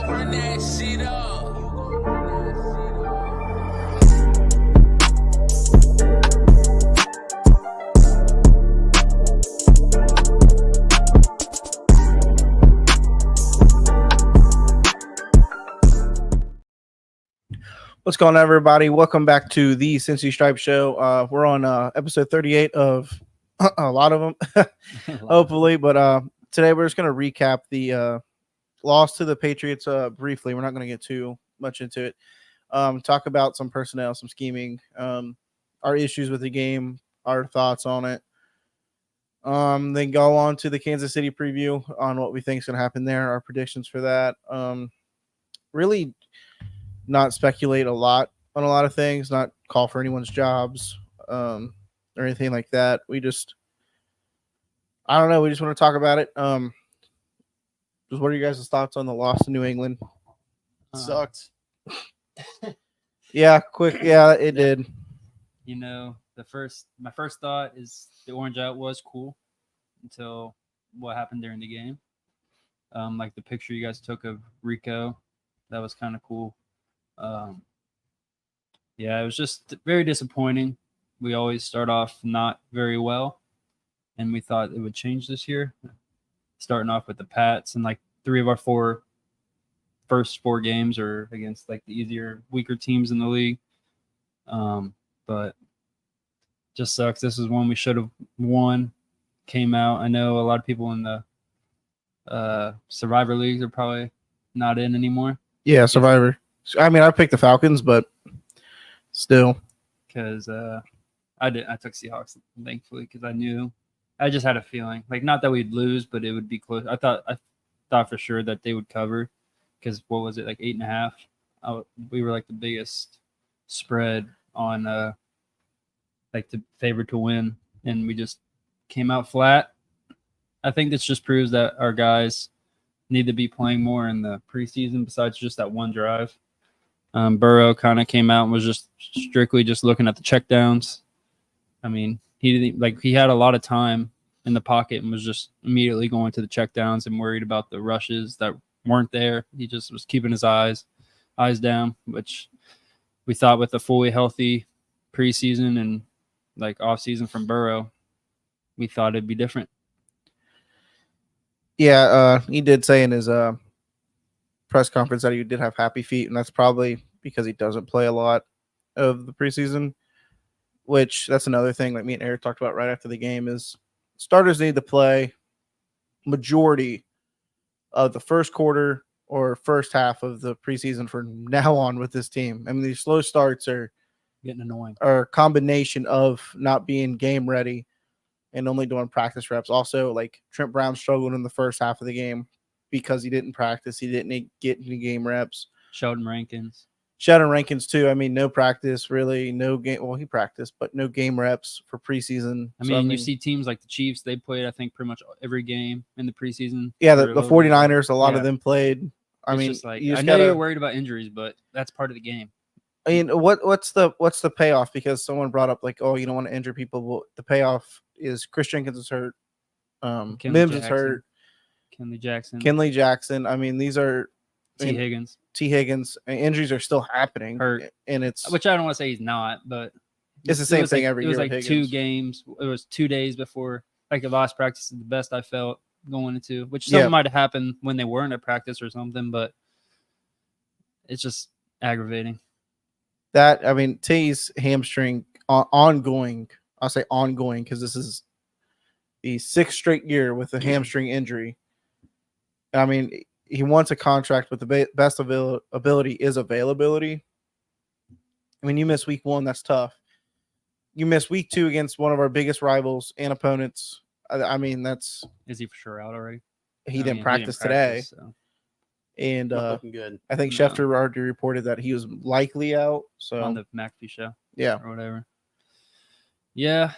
Run that shit up. What's going on, everybody? Welcome back to the Cincy Stripe Show. We're on episode 38 of a lot of them, hopefully. But today we're just going to recap the loss to the Patriots briefly. We're not going to get too much into it. Talk about some personnel, some scheming, our issues with the game, our thoughts on it. Then go on to the Kansas City preview on what we think is going to happen there, our predictions for that. Really not speculate a lot on a lot of things, not call for anyone's jobs or anything like that. I don't know. We just want to talk about it. Just what are you guys' thoughts on the loss to New England? Sucked. Yeah, quick. Yeah, it did. You know, my first thought is the orange out was cool until what happened during the game. Like the picture you guys took of Rico, that was kind of cool. Yeah, it was just very disappointing. We always start off not very well, and we thought it would change this year. Starting off with the Pats, and like 3 of our first 4 games are against like the easier, weaker teams in the league. But just sucks. This is one we should have won. Came out. I know a lot of people in the Survivor leagues are probably not in anymore. Yeah, Survivor. I mean, I picked the Falcons, but still. Because I took Seahawks, thankfully, because I just had a feeling. Like, not that we'd lose, but it would be close. I thought for sure that they would cover. Because what was it, like 8.5? We were like the biggest spread on like the favorite to win, and we just came out flat. I think this just proves that our guys need to be playing more in the preseason besides just that one drive. Burrow kind of came out and was just strictly just looking at the checkdowns. I mean, he had a lot of time in the pocket and was just immediately going to the checkdowns and worried about the rushes that weren't there. He just was keeping his eyes down, which we thought with a fully healthy preseason and like off season from Burrow, we thought it'd be different. Yeah, he did say in his press conference that he did have happy feet, and that's probably because he doesn't play a lot of the preseason, which that's another thing like me and Eric talked about right after the game is starters need to play majority of the first quarter or first half of the preseason from now on with this team. I mean, these slow starts are getting annoying. Are a combination of not being game ready and only doing practice reps. Also, like Trent Brown struggled in the first half of the game because he didn't practice. He didn't get any game reps. Sheldon Rankins too. I mean, no practice really, no game. Well, he practiced, but no game reps for preseason. I mean, you see teams like the Chiefs, they played, I think, pretty much every game in the preseason. Yeah, the 49ers, a lot of them played. I mean, like, I know you're worried about injuries, but that's part of the game. I mean, what's the payoff? Because someone brought up like, oh, you don't want to injure people. Well, the payoff is Chris Jenkins is hurt. Mims is hurt. Kenley Jackson. I mean, these are T. Higgins. Injuries are still happening. Hurt. And it's which I don't want to say he's not, but it's the same thing every year. It was like 2 games. It was 2 days before. Like the last practice is the best I felt going into, which something might have happened when they weren't at practice or something, but it's just aggravating. That, I mean, T's hamstring ongoing. I'll say ongoing because this is the 6th straight year with a hamstring injury. I mean, he wants a contract, but the best ability is availability. I mean, you miss week 1, that's tough. You miss week 2 against one of our biggest rivals and opponents. I mean, that's. Is he for sure out already? He didn't practice today. So. And looking good. I think Schefter already reported that he was likely out. So on the McAfee show. Yeah. Or whatever. Yeah.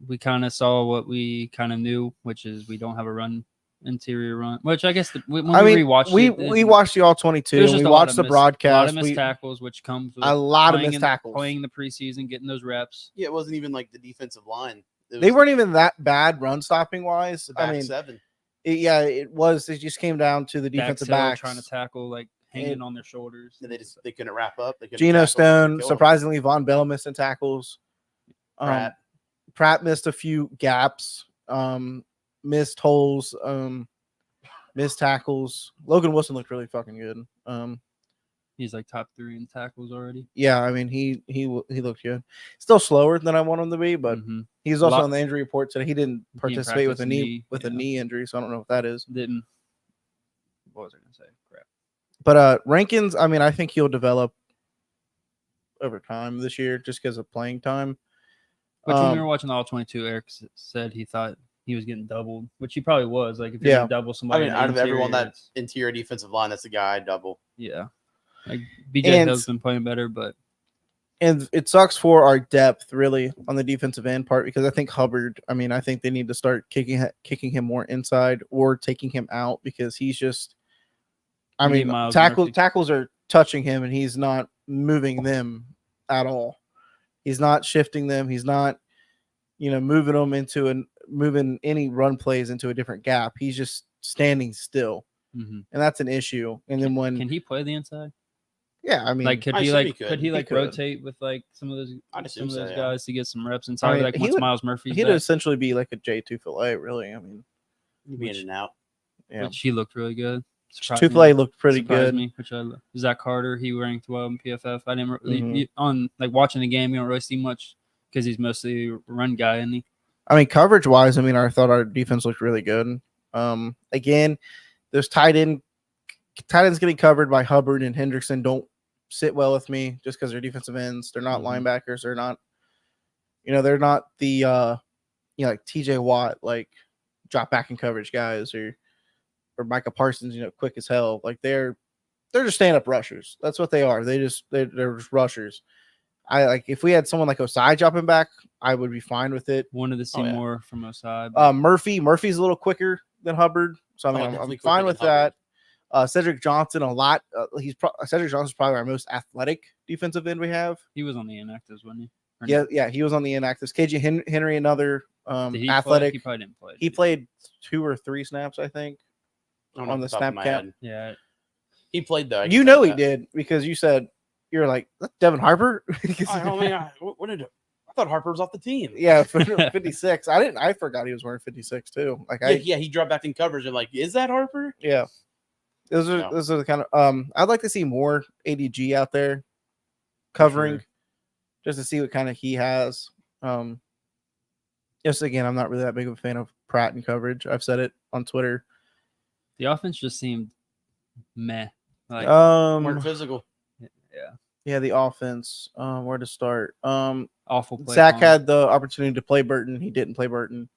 We kind of saw what we kind of knew, which is we don't have a interior run. Which I guess we rewatched we watched the all 22. And we watched the broadcast. A lot of missed tackles, which comes with a lot of missed tackles. Playing the preseason, getting those reps. Yeah, it wasn't even like the defensive line. They weren't even that bad run stopping wise. I mean, 7. it was. It just came down to the Dax defensive Hill backs. trying to tackle, like hanging on their shoulders. They couldn't wrap up. They couldn't Geno tackle, they Stone, killed 'em. surprisingly, Von Bell missing tackles. Pratt missed a few gaps. Missed holes. Missed tackles. Logan Wilson looked really fucking good. He's like top 3 in tackles already. Yeah, I mean he looked good. Still slower than I want him to be, but he's also on the injury report today. He didn't participate with a knee injury, so I don't know what that is. Didn't. What was I gonna say? Crap. But Rankins, I mean, I think he'll develop over time this year just because of playing time. But when we were watching the All 22, Eric said he thought he was getting doubled, which he probably was. Like if you're gonna double somebody, I mean, out of everyone that interior defensive line, that's the guy I'd double. Yeah. Like BJ Hill's been playing better, but it sucks for our depth really on the defensive end part because I think Hubbard. I mean, I think they need to start kicking him more inside or taking him out because he's just. I mean, tackles are touching him and he's not moving them at all. He's not shifting them. He's not, moving them moving any run plays into a different gap. He's just standing still, and that's an issue. And then can he play the inside? Yeah, I mean, like could he rotate with like some of those guys to get some reps inside? I mean, like once Miles Murphy, he'd essentially be like a J2 Fillet, really. I mean, he'd be in and out. Yeah, which he looked really good. Tufele looked pretty good. Me, which Zach Carter, he ranked well in PFF. I didn't really on like watching the game. You don't really see much because he's mostly a run guy, isn't he? I mean, coverage wise, I mean, I thought our defense looked really good. Again, there's tight ends getting covered by Hubbard and Hendrickson don't sit well with me just because they're defensive ends. They're not linebackers. They're not, they're not the like TJ Watt, like drop back in coverage guys or Micah Parsons, quick as hell. Like they're just stand-up rushers. That's what they are. They're just rushers. I like if we had someone like Osai dropping back, I would be fine with it. Wanted to see more from Osai. Murphy's a little quicker than Hubbard, so I mean I'm fine with that. Cedric Johnson a lot. Cedric Johnson's probably our most athletic defensive end we have. He was on the inactives, wasn't he? Yeah, he was on the inactives. KJ Henry, another athletic. He probably didn't play. He played 2 or 3 snaps, I think. On the snap count. Yeah. He played though. He did because you said you're like that's Devin Harper. I thought Harper was off the team. Yeah, 56. I forgot he was wearing 56 too. Like he dropped back in coverage and like, is that Harper? Yeah. Those are the kind of I'd like to see more ADG out there covering just to see what kind of he has. Just again, I'm not really that big of a fan of Pratt in coverage. I've said it on Twitter. The offense just seemed meh. Like weren't physical. Yeah, the offense. Where to start? Awful play. Zach had the opportunity to play Burton. He didn't play Burton.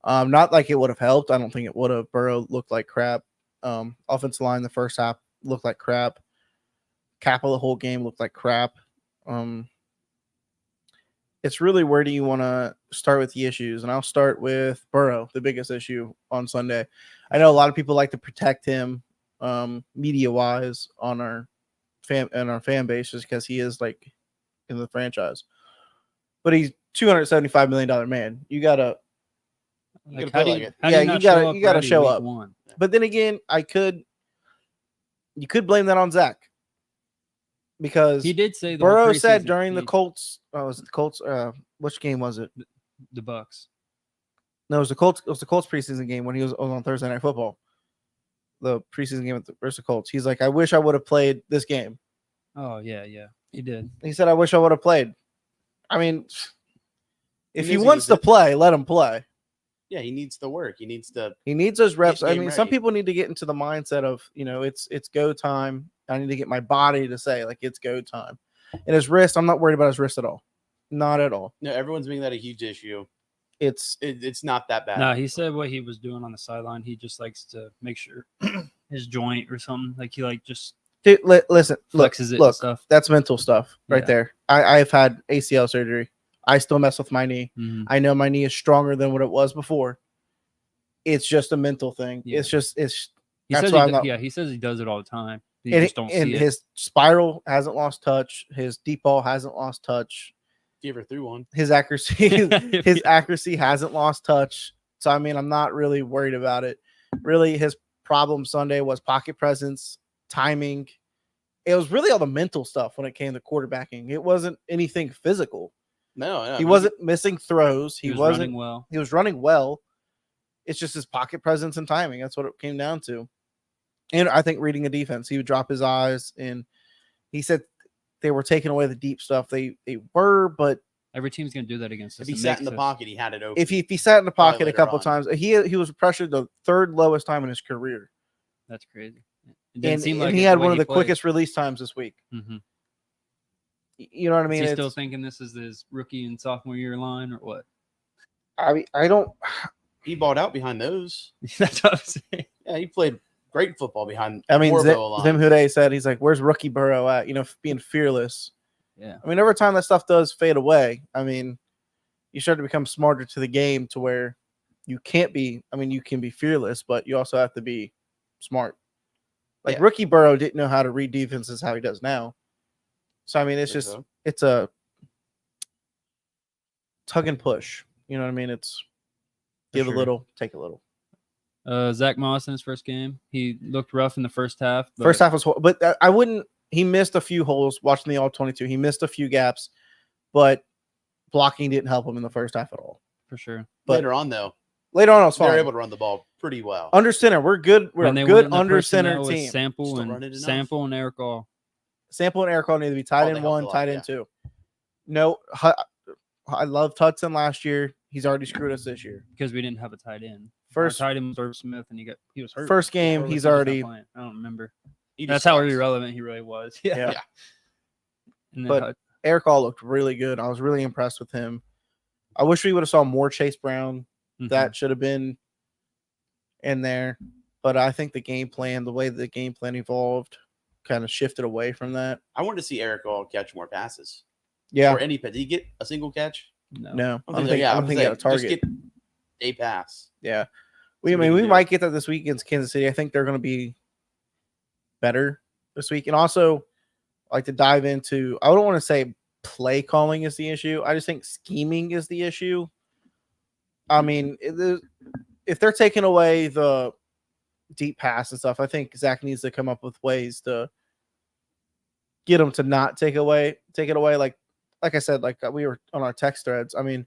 Not like it would have helped. I don't think it would have. Burrow looked like crap. Offensive line the first half looked like crap. Kappa the whole game looked like crap. It's really where do you want to start with the issues? And I'll start with Burrow, the biggest issue on Sunday. I know a lot of people like to protect him media-wise on our fan base just because he is like in the franchise. But he's $275 million man. You gotta play it. You gotta show up. But then again, you could blame that on Zach. Because he did say Burrow said during the Colts, was it the Colts? Which game was it? The Bucks. No, it was the Colts. It was the Colts preseason game when he was on Thursday Night Football. The preseason game versus the Colts. He's like, I wish I would have played this game. Oh yeah, he did. He said, I wish I would have played. I mean, if he wants to play, let him play. Yeah, he needs to work. He needs those reps. I mean, some people need to get into the mindset of, it's go time. I need to get my body to say like it's go time. And his wrist, I'm not worried about his wrist at all. Not at all. No, everyone's making that a huge issue. It's not that bad. No, he said what he was doing on the sideline. He just likes to make sure his joint or something like he like just listen, flexes it. Look, and stuff. That's mental stuff right there. I've had ACL surgery. I still mess with my knee. Mm-hmm. I know my knee is stronger than what it was before. It's just a mental thing. Yeah. He says he does it all the time. Just don't see it. His spiral hasn't lost touch. His deep ball hasn't lost touch. If you ever threw one. His accuracy hasn't lost touch. So I mean, I'm not really worried about it. really his problem Sunday was pocket presence, timing. It was really all the mental stuff when it came to quarterbacking. It wasn't anything physical. No, He wasn't missing throws. He was wasn't running well. He was running well. It's just his pocket presence and timing. That's what it came down to. And I think reading a defense, he would drop his eyes, and he said they were taking away the deep stuff. They were, but Every team's going to do that against us. If he It sat makes in the us- pocket, he had it open. if he sat in the Probably pocket a later couple on. times, he was pressured the third lowest time in his career, That's crazy. It didn't and, seem and like he it had way one of the played. quickest release times this week. Mhm. You know what I mean? Is he still It's- thinking this is his rookie and sophomore year line or what? I don't. He balled out behind those. That's what I'm saying. Yeah, he played great football behind. I mean, horrible Zim lines. Hude said he's like, "Where's Rookie Burrow at?" You know, being fearless. Yeah. I mean, every time that stuff does fade away, I mean, you start to become smarter to the game to where you can't be. I mean, you can be fearless, but you also have to be smart. Like Yeah. Rookie Burrow didn't know how to read defenses how he does now. So I mean, it's Think just so. it's a tug and push. You know what I mean? It's For give sure. a little, take a little. Zach Moss in his first game, he looked rough in the first half. But First half was, but I wouldn't. He missed a few holes watching the all 22. He missed a few gaps, but blocking didn't help him in the first half at all. for sure. But Later on, though, later on, it was they were fine. able to run the ball pretty well. Under center, we're good. We're When a they good went in the under personnel center with team. Sample Just don't and run it enough. Sample and Eric All. Sample and Eric all need to be tight Oh, end they helped one, a lot, tight yeah. end two. No, I loved Hudson last year. He's already screwed us this year. Because we didn't have a tight end. First Our tight end was Irv Smith, and he was hurt. first game, Or was he's he just not already. playing? I don't remember. He That's just how sucks. irrelevant he really was. Yeah. Yeah. And then But Eric all looked really good. I was really impressed with him. I wish we would have saw more Chase Brown. Mhm. That should have been in there. But I think the game plan, the way the game plan evolved, kind of shifted away from that. I wanted to see Eric All catch more passes. Yeah. Or any. Did he get a single catch? No. I don't so. think Yeah, I don't think he got a Just target. get a pass. Yeah. See what he We can do. might get that this week against Kansas City. I think they're going to be better this week. And also, I like to dive into, I don't want to say play calling is the issue. I just think scheming is the issue. I mean, if they're taking away the deep pass and stuff, I think Zach needs to come up with ways to get them to not take it away. Like I said, like we were on our text threads. I mean,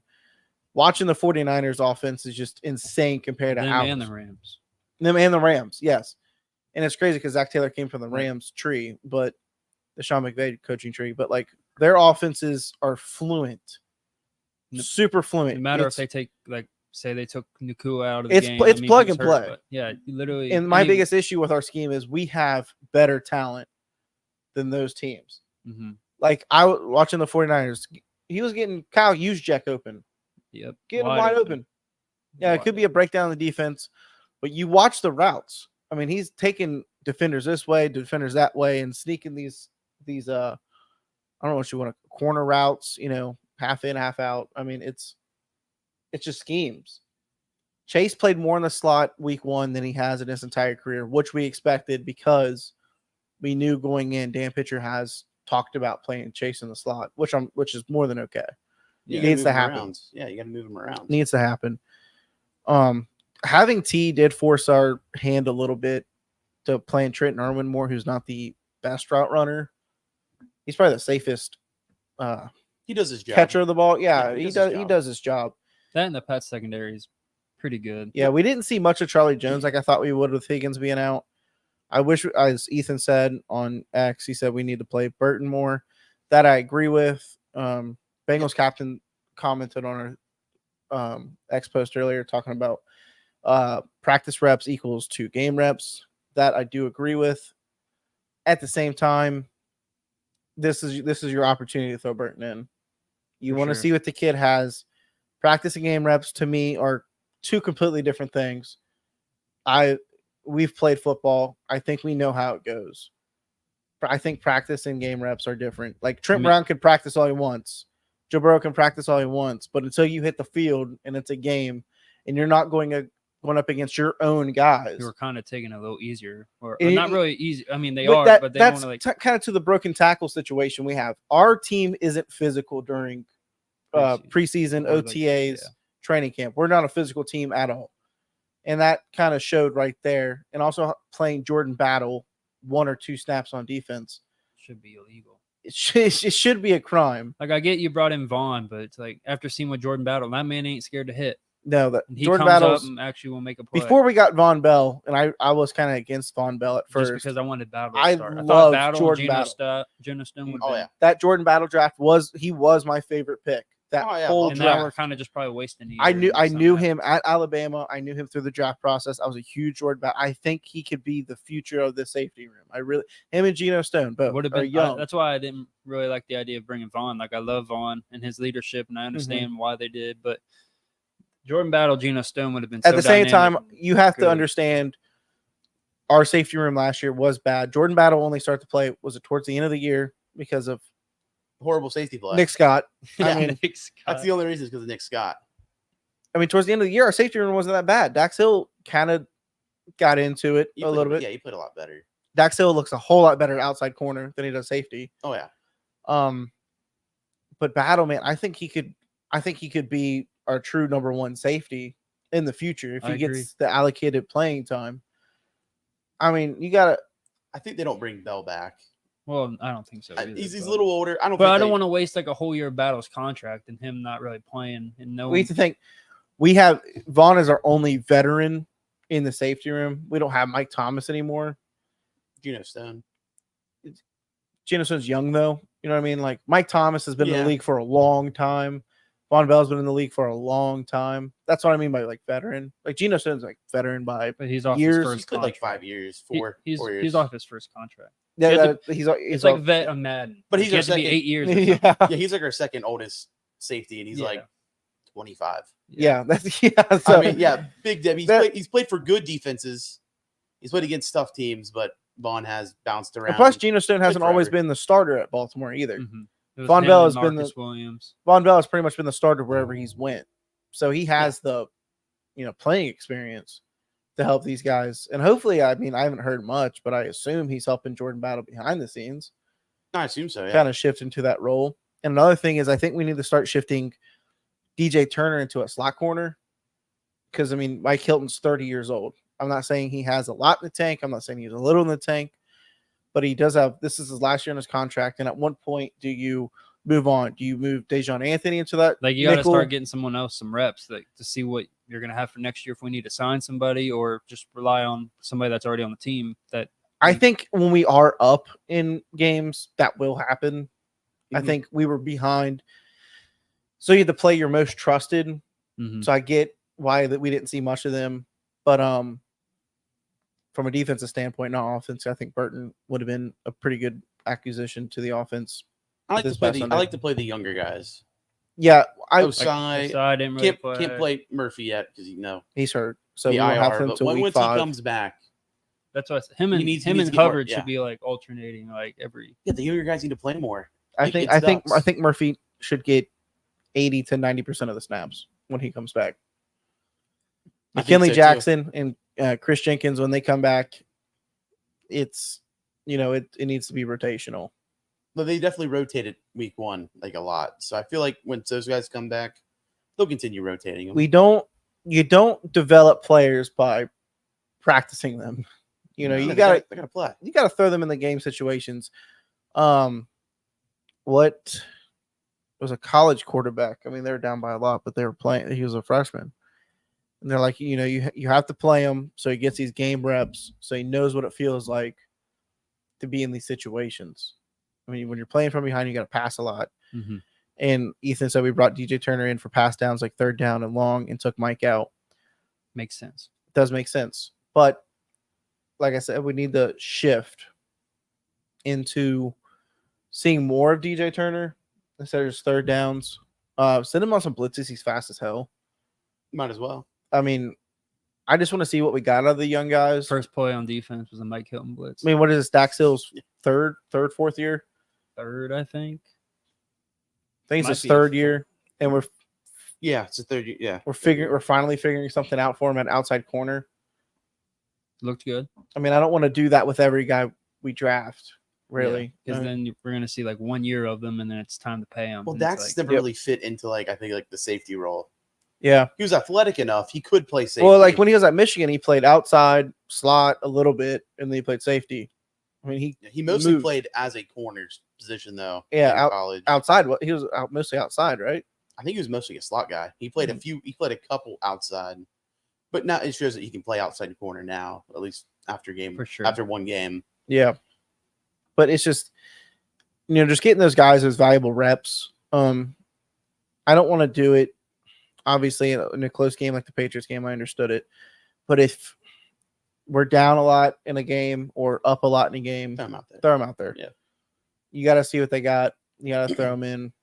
watching the 49ers offense is just insane compared to them ours. and the Rams. Them and the Rams, yes. And it's crazy because Zach Taylor came from the Right. Rams tree, but the Sean McVay coaching tree. But like their offenses are fluent, No- super fluent. No matter It's- if they take, like, say they took Nakua out of the It's game. pl- it's I mean, plug he's and hurt, play. but yeah, literally. and my any- biggest issue with our scheme is we have better talent than those teams. Mhm. Like I was watching the 49ers, he was getting Kyle Juszczyk open, Yep. getting him wide open. Yeah, it Wide could be a breakdown in the defense, but you watch the routes. I mean, he's taking defenders this way, defenders that way, and sneaking these I don't know what you want to corner routes, half in, half out. I mean, it's just schemes. Chase played more in the slot week one than he has in his entire career, which we expected because we knew going in Dan Pitcher has talked about playing Chase in the slot, which is more than okay. You It gotta needs move to him happen. around. Yeah, you got to move him around. Needs to happen. Having T did force our hand a little bit to playing Trenton Irwin more, who's not the best route runner. He's probably the safest He does his job. catcher of the ball. Yeah, Yeah, he his does. He job. does his job. That and the Pats secondary is pretty good. Yeah, we didn't see much of Charlie Jones like I thought we would with Higgins being out. I wish, as Ethan said on X, he said we need to play Burton more. That I agree with. Bengals captain commented on our X post earlier talking about practice reps equals to game reps. That I do agree with. At the same time, this is your opportunity to throw Burton in. You For want to sure. see what the kid has. Practice and game reps to me are two completely different things. We've played football. I think we know how it goes. I think practice and game reps are different. Like Trent Brown can practice all he wants. Joe Burrow can practice all he wants, but until you hit the field and it's a game and you're not going up against your own guys. Who are kind of taking it a little easier, or And not it- really easy. I mean, they But are, but they that's want to like kind of to the broken tackle situation we have. Our team isn't physical during preseason, or, like, OTAs, yeah. training camp. We're not a physical team at all. And that kind of showed right there. And also playing Jordan Battle 1 or 2 snaps on defense. Should be illegal. It should be a crime. Like, I get you brought in Vaughn, but it's like after seeing what Jordan Battle, that man ain't scared to hit. No, that And he Jordan comes Battle's up and actually will make a play. before we got Von Bell, and I was kind of against Von Bell at first. Just because I wanted Battle to I start. I love thought Battle Jordan and Battle. Geno Stone would Oh, yeah. That Jordan Battle draft was my favorite pick. That Oh, yeah. whole And draft. now we're kind of just probably wasting a year. I knew somehow. him at Alabama. I knew him through the draft process. I was a huge Jordan Battle. I think he could be the future of the safety room. Him and Geno Stone both Would have are been young. that's why I didn't really like the idea of bringing Vaughn. Like, I love Vaughn and his leadership, and I understand why they did, but Jordan Battle, Geno Stone would have been At so the same dynamic time, you have good. to understand our safety room last year was bad. Jordan Battle only started to play towards the end of the year because of Horrible safety play. Nick Scott. Yeah. I mean, Nick Scott. That's the only reason is because of Nick Scott. towards the end of the year, our safety room wasn't that bad. Dax Hill kind of got into it He a played- little bit. Yeah, he played a lot better. Dax Hill looks a whole lot better outside corner than he does safety. Oh, yeah. But Battle, man, I think he could be our true number one safety in the future if I he agree. gets the allocated playing time. I mean, you gotta. I think they don't bring Bell back. Well, I don't think so. Either, He's a but- little older. I don't. But think I don't they- want to waste like a whole year of Battle's contract and him not really playing and no. We have to think. We have Vaughn is our only veteran in the safety room. We don't have Mike Thomas anymore. Geno Stone. Geno Stone's young though. You know what I mean? Like Mike Thomas has been in Yeah. the league for a long time. Von Bell's been in the league for a long time. That's what I mean by like veteran. Like Geno Stone's like veteran by But he's off years- his He's first played contract. like 5 years, He- 4 he's, 4 years. He's off his first contract. yeah. He had He's It's like vet on Madden. But Like, he's you our have to be second- 8 years. Or something. yeah. Yeah, he's like our second oldest safety, and he's Yeah. like 25. Yeah, that's yeah. So I mean, yeah, big Deb. That- He's played for good defenses. He's played against tough teams, but Vaughn has bounced around. and plus Geno Stone hasn't always forever. been the starter at Baltimore either. Mhm. It was Von him Bell and has been Marcus Williams. Von Bell has pretty much been the starter wherever he's went. So he has the playing experience to help these guys. And hopefully, I mean, I haven't heard much, but I assume he's helping Jordan Battle behind the scenes, I assume so. Yeah. kind of shift into that role. And another thing is I think we need to start shifting DJ Turner into a slot corner. Because I mean, Mike Hilton's 30 years old. I'm not saying he has a lot in the tank. I'm not saying he's a little in the tank, but he does have. This is his last year in his contract. And at what point do you move on? Do you move Dejon Anthony into that? Like, you got to nickel? start getting someone else some reps, like, to see what you're going to have for next year if we need to sign somebody or just rely on somebody that's already on the team. That I think when we are up in games, that will happen. I Mhm. think we were behind. So you had to play your most trusted. Mhm. So I get why that we didn't see much of them. But from a defensive standpoint, not offense, I think Burton would have been a pretty good acquisition to the offense. I like this to play past the. Sunday. I like to play the younger guys. Yeah, Osai so I didn't really can't play Murphy yet because he's hurt. So the we won't have IR. him But until week once 5. he comes back, That's why him and needs him to and get more- Hubbard yeah. should be like alternating like every. yeah, the younger guys need to play more. I Like, think it's I nuts. think Murphy should get 80 to 90% of the snaps when he comes back. I think McKinley so, too. Jackson and Chris Jenkins, when they come back, it's it needs to be rotational. But they definitely rotated week 1 like a lot. So I feel like when those guys come back, they'll continue rotating them. You don't develop players by practicing them. They You gotta play. throw them in the game situations. What was a college quarterback? I mean, they were down by a lot, but they were playing. He was a freshman, and they're like, you have to play him so he gets these game reps, so he knows what it feels like to be in these situations. I mean, when you're playing from behind, you got to pass a lot. Mm-hmm. And Ethan said we brought DJ Turner in for pass downs like 3rd down and long, and took Mike out. Makes sense. It does make sense, but like I said, we need to shift into seeing more of DJ Turner instead of just 3rd downs. Send him on some blitzes. He's fast as hell. Might as well. I mean, I just want to see what we got out of the young guys. First play on defense was a Mike Hilton blitz. I mean, what is this? Dax Hill's third, 4th year? Third, I think. I think Might it's his be 3rd year, and Yeah, it's a third year. Yeah. we're finally figuring something out for him at outside corner. Looked good. I mean, I don't want to do that with every guy we draft, really. Because then we're going to see like 1 year of them, and then it's time to pay them. Well, Dax never really fit into I think the safety role. Yeah. He was athletic enough. He could play safety. Well, like when he was at Michigan, he played outside slot a little bit, and then he played safety. I mean, he mostly moved. played as a corner's position though. Yeah, in college. outside. What he was mostly outside, right? I think he was mostly a slot guy. He played He played a couple outside, but now it shows that he can play outside corner now. At least after For sure. after one game. Yeah, but it's just just getting those guys as valuable reps. I don't want to do it. Obviously, in a close game like the Patriots game, I understood it. But if we're down a lot in a game or up a lot in a game, Throw him out there. Throw them out there. Yeah. You got to see what they got. You got to throw them in.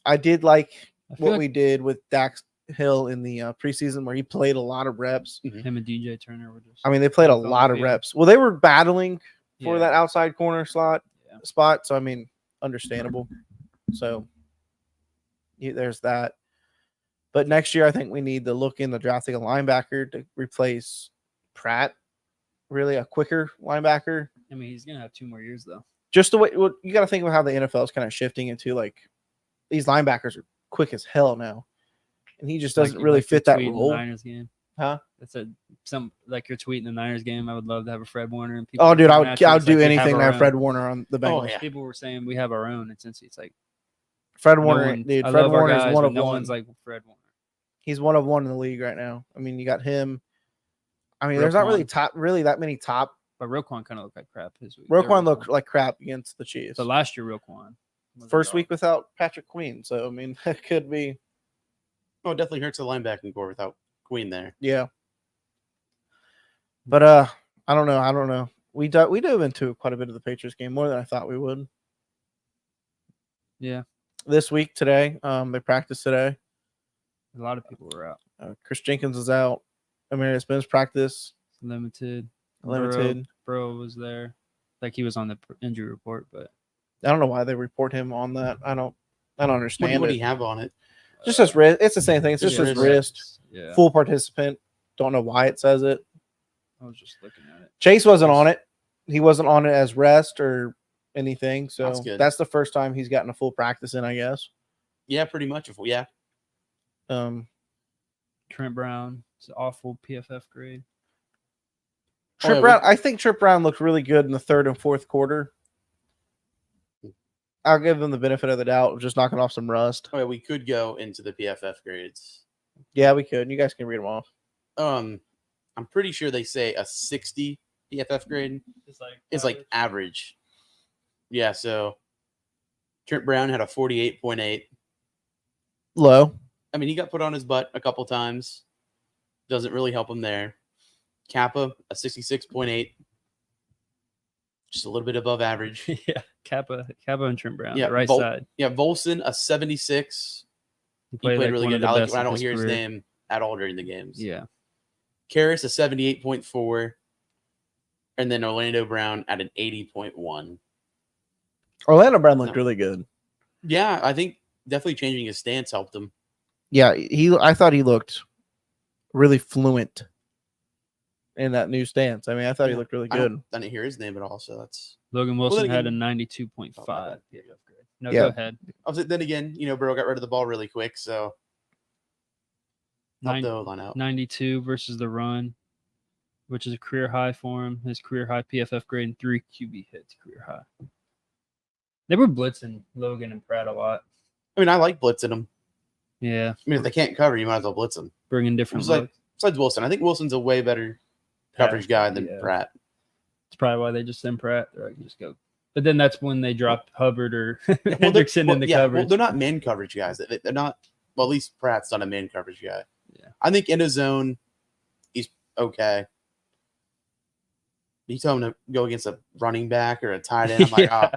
I did like what we did with Dax Hill in the preseason where he played a lot of reps. Him and DJ Turner were just. I mean, they played a lot of reps. Well, they were battling for that outside corner spot. So, I mean, understandable. So, there's that. But next year, I think we need to look into drafting a linebacker to replace Pratt. Really, a quicker linebacker. I mean, he's gonna have 2 more years though. Just the way you got to think about how the NFL is kind of shifting into like these linebackers are quick as hell now, and he just doesn't really fit that role. Niners game, huh? That's some like you're tweeting the Niners game. I would love to have a Fred Warner. And people dude, I would do anything to have Fred Warner on the Bengals. Oh, yeah. People were saying we have our own, and since it's like Fred Warner, dude, Fred Warner is one of no one. one's like Fred Warner. He's one of one in the league right now. I mean, you got him. I mean, there's not really that many top. But Roquan kind of looked like crap this week. Roquan looked like crap against the Chiefs. But last year, Roquan. First week without Patrick Queen. So, I mean, that could be. Oh, it definitely hurts the linebacking core without Queen there. Yeah. But I don't know. We dove into quite a bit of the Patriots game, more than I thought we would. Yeah. This week, today, they practiced today. A lot of people were out. Chris Jenkins is out. Emeritus Ben's practice. Limited. Burrow was there. Like he was on the injury report, but I don't know why they report him on that. I don't understand. What do you have on it? Just his wrist. It's the same thing. It's just his wrist. Yeah. Full participant. Don't know why it says it. I was just looking at it. Chase wasn't on it. He wasn't on it as rest or anything. So that's the first time he's gotten a full practice in, I guess. Yeah, pretty much. Yeah. Trent Brown. It's an awful PFF grade. Trip Brown, I think Trip Brown looked really good in the third and fourth quarter. I'll give him the benefit of the doubt of just knocking off some rust. Oh, yeah, we could go into the PFF grades. Yeah, we could. You guys can read them off. I'm pretty sure they say a 60 PFF grade. It's like average. Yeah, so Trent Brown had a 48.8. Low. I mean, he got put on his butt a couple times. Doesn't really help him there. Kappa, a 66.8. Just a little bit above average. Yeah, Kappa and Trent Brown, yeah, right side. Yeah, Volson, a 76. He played like really good. I don't hear his name at all during the games. Yeah. Karras, a 78.4. And then Orlando Brown at an 80.1. Orlando Brown looked really good. Yeah, I think definitely changing his stance helped him. Yeah, I thought he looked really fluent in that new stance. I mean, I thought he looked really good. I didn't hear his name at all, so that's Logan Wilson had a 92.5 PFF grade. No, yeah. Go ahead. Then again, Burrow got rid of the ball really quick, so 92 versus the run, which is a career high for him. His career high PFF grade and 3 QB hits career high. They were blitzing Logan and Pratt a lot. I mean, I like blitzing them. Yeah. I mean, if they can't cover, you might as well blitz them. Bringing different besides Wilson. I think Wilson's a way better coverage guy than Pratt. It's probably why they just send Pratt. Or I can just go. But then that's when they drop Hubbard or Hendrickson in the coverage. Well, they're not man coverage guys. They're not. Well, at least Pratt's not a man coverage guy. Yeah. I think in a zone, he's okay. You tell him to go against a running back or a tight end. I'm like, all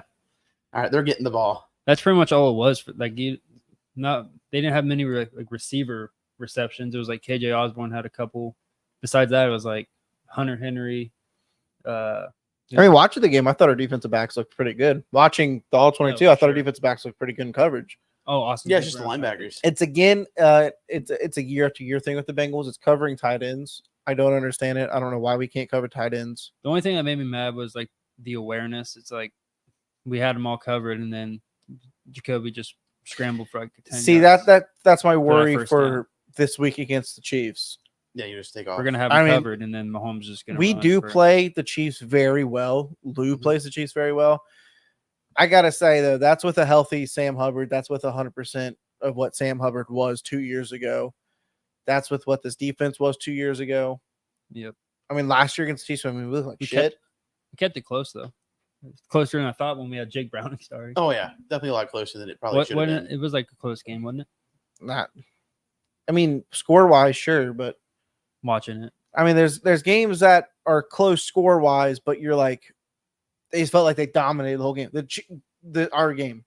right, they're getting the ball. That's pretty much all it was for they didn't have many receiver receptions. It was like KJ Osborne had a couple. Besides that, it was like Hunter Henry. I mean, watching the game, I thought our defensive backs looked pretty good. Watching the all 22, I thought our defensive backs looked pretty good in coverage. Oh, awesome! Yeah, it's just the linebackers. It's it's a year after year thing with the Bengals. It's covering tight ends. I don't understand it. I don't know why we can't cover tight ends. The only thing that made me mad was like the awareness. It's like we had them all covered, and then Jacoby just scramble for like 10 See yards. that's my worry first for down. this week against the Chiefs. Yeah, you just take off. We're gonna have I it mean, covered, and then Mahomes is just gonna. We run do for- play the Chiefs very well. Lou plays the Chiefs very well. I gotta say though, that's with a healthy Sam Hubbard. That's with 100% of what Sam Hubbard was 2 years ago. That's with what this defense was 2 years ago. Yep. I mean, last year against the Chiefs, I mean, we looked like shit. We kept it close though. Closer than I thought when we had Jake Browning starting. Oh yeah, definitely a lot closer than it probably should have been. It was like a close game, wasn't it? Not. I mean, score wise, sure, but Watching it. I mean, there's games that are close score wise, but you're like, they just felt like they dominated the whole game. Our game,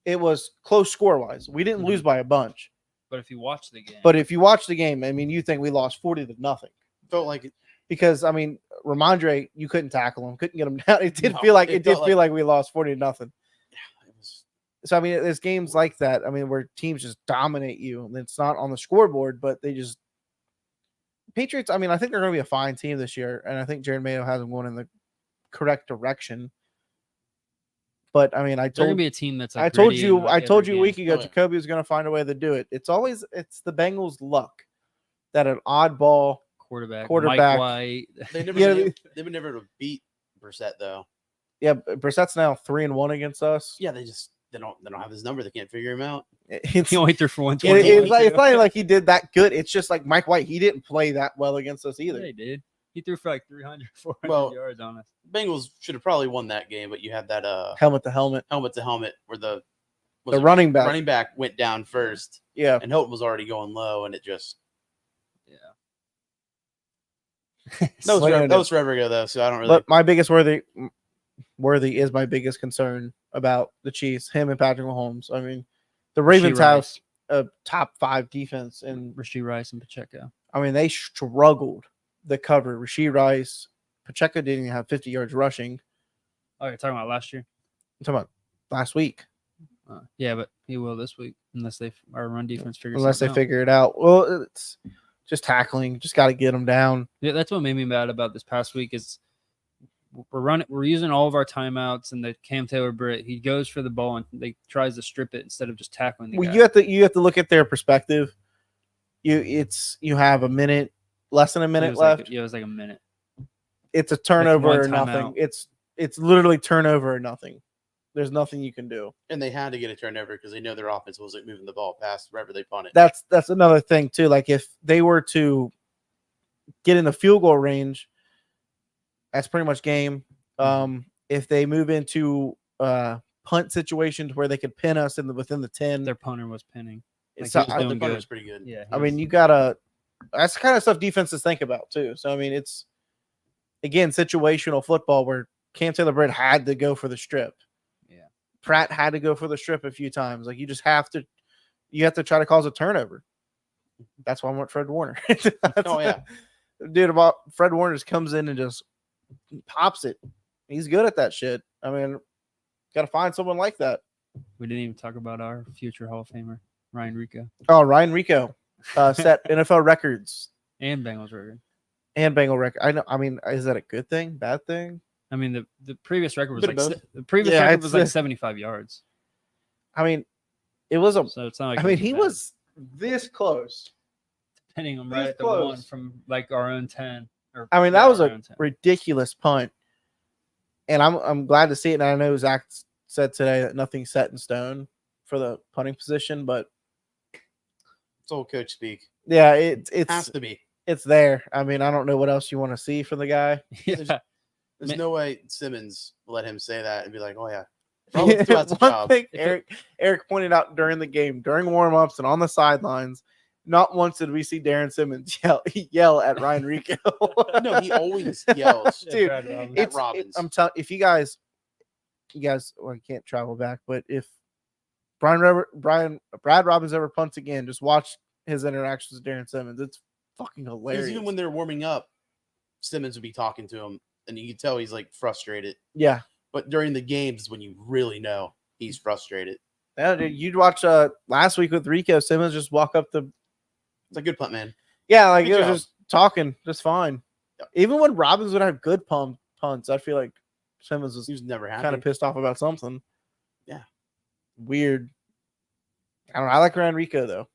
it was close score wise. We didn't lose by a bunch. But if you watch the game, But if you watch the game, I mean, you think we lost 40-0. Felt like it. Because I mean, Ramondre, you couldn't tackle him, couldn't get him down. It did No, feel like it felt like we lost 40-0. It was, So I mean, there's games like that. I mean, where teams just dominate you, and it's not on the scoreboard, but they just Patriots. I mean, I think they're going to be a fine team this year, and I think Jared Mayo has them going in the correct direction. But I mean, they're gonna be a team that's. Like I told gritty you, in, like, I told every you a week game. ago, Oh, yeah. Jacoby was going to find a way to do it. It's the Bengals' luck that an oddball quarterback, quarterback- Mike White. they never Yeah, they've been never able to beat Brissett though. Yeah, Brissett's now 3-1 against us. Yeah, they don't have his number. They can't figure him out. It's, He only threw for 120. it's not even like he did that good. It's just like Mike White. He didn't play that well against us either. Yeah, he did. He threw for like 300, 400 Well, yards on us. Bengals should have probably won that game, but you had that Helmet to helmet. helmet to helmet where the Running back. running back went down first, Yeah. and Hilton was already going low, and it just Yeah. that was forever ago though. So I don't really. But my biggest worthy is my biggest concern about the Chiefs, him and Patrick Mahomes. I mean, the Ravens have a top 5 defense, and Rasheed Rice and Pacheco. I mean, they struggled the cover. Rasheed Rice, Pacheco didn't even have 50 yards rushing. Oh, you're talking about last year? I'm talking about last week, Yeah, but he will this week unless our run defense figures. unless they something out. figure it out. Well, it's just tackling. Just got to get them down. Yeah, that's what made me mad about this past week is we're using all of our timeouts, and the Cam Taylor Britt, he goes for the ball and they tries to strip it instead of just tackling the Well, guy. you have to look at their perspective. You have a minute, less than a minute left. It was like a minute. It's a turnover one or nothing. timeout. It's literally turnover or nothing. There's nothing you can do. and they had to get a turnover because they know their offense wasn't moving the ball past wherever they punt it. That's another thing too. Like if they were to get in the field goal range, that's pretty much game. If they move into punt situations where they could pin us within the 10, Their punter was pinning. it's he was not- The doing punter good. was pretty good. Yeah. I mean, you gotta. That's the kind of stuff defenses think about too. So I mean, it's again situational football where Cam Taylor Britt had to go for the strip. Yeah. Pratt had to go for the strip a few times. Like you just have to try to cause a turnover. That's why I want Fred Warner. Oh, yeah. Dude, about Fred Warner just comes in and just pops it. He's good at that shit. I mean, got to find someone like that. We didn't even talk about our future Hall of Famer, Ryan Rico, Oh, Ryan Rico set NFL records and Bengals record. and Bengal record. I know. I mean, is that a good thing? Bad thing? I mean, the previous record was Bit like of both. the previous Yeah, record was like it's- 75 yards. I mean, it was a. So it's not like I mean, he was this close. pinning him this right at the close. one from like our own 10. I mean, yeah, that was our a own 10. ridiculous punt, and I'm glad to see it. And I know Zach said today that nothing's set in stone for the punting position, but It's old coach speak. yeah, Has it's to be. it's there. I mean, I don't know what else you want to see from the guy. Yeah. There's Man- no way Simmons will let him say that and be like, "Oh yeah, Rollins still has a One job." thing Eric pointed out during the game, during warm-ups and on the sidelines, not once did we see Darren Simmons yell at Ryan Rico. No, he always yells. Dude, Brad Robbins. At Robbins. I'm telling if you guys well, you can't travel back, but if Brad Robbins ever punts again, just watch his interactions with Darren Simmons. It's fucking Because hilarious. even when they're warming up, Simmons would be talking to him, and you could tell he's like frustrated. yeah. But during the games, is when you really know he's frustrated. Yeah, dude, you'd watch last week with Rico Simmons just walk up the It's a good punt, man. yeah, like Good it was job. just talking, just fine. Yep. Even when Robbins would have good punts, I feel like Simmons was He was never happy. kind of pissed off about something. Yeah. Weird. I don't know. I like Ryan Rico though.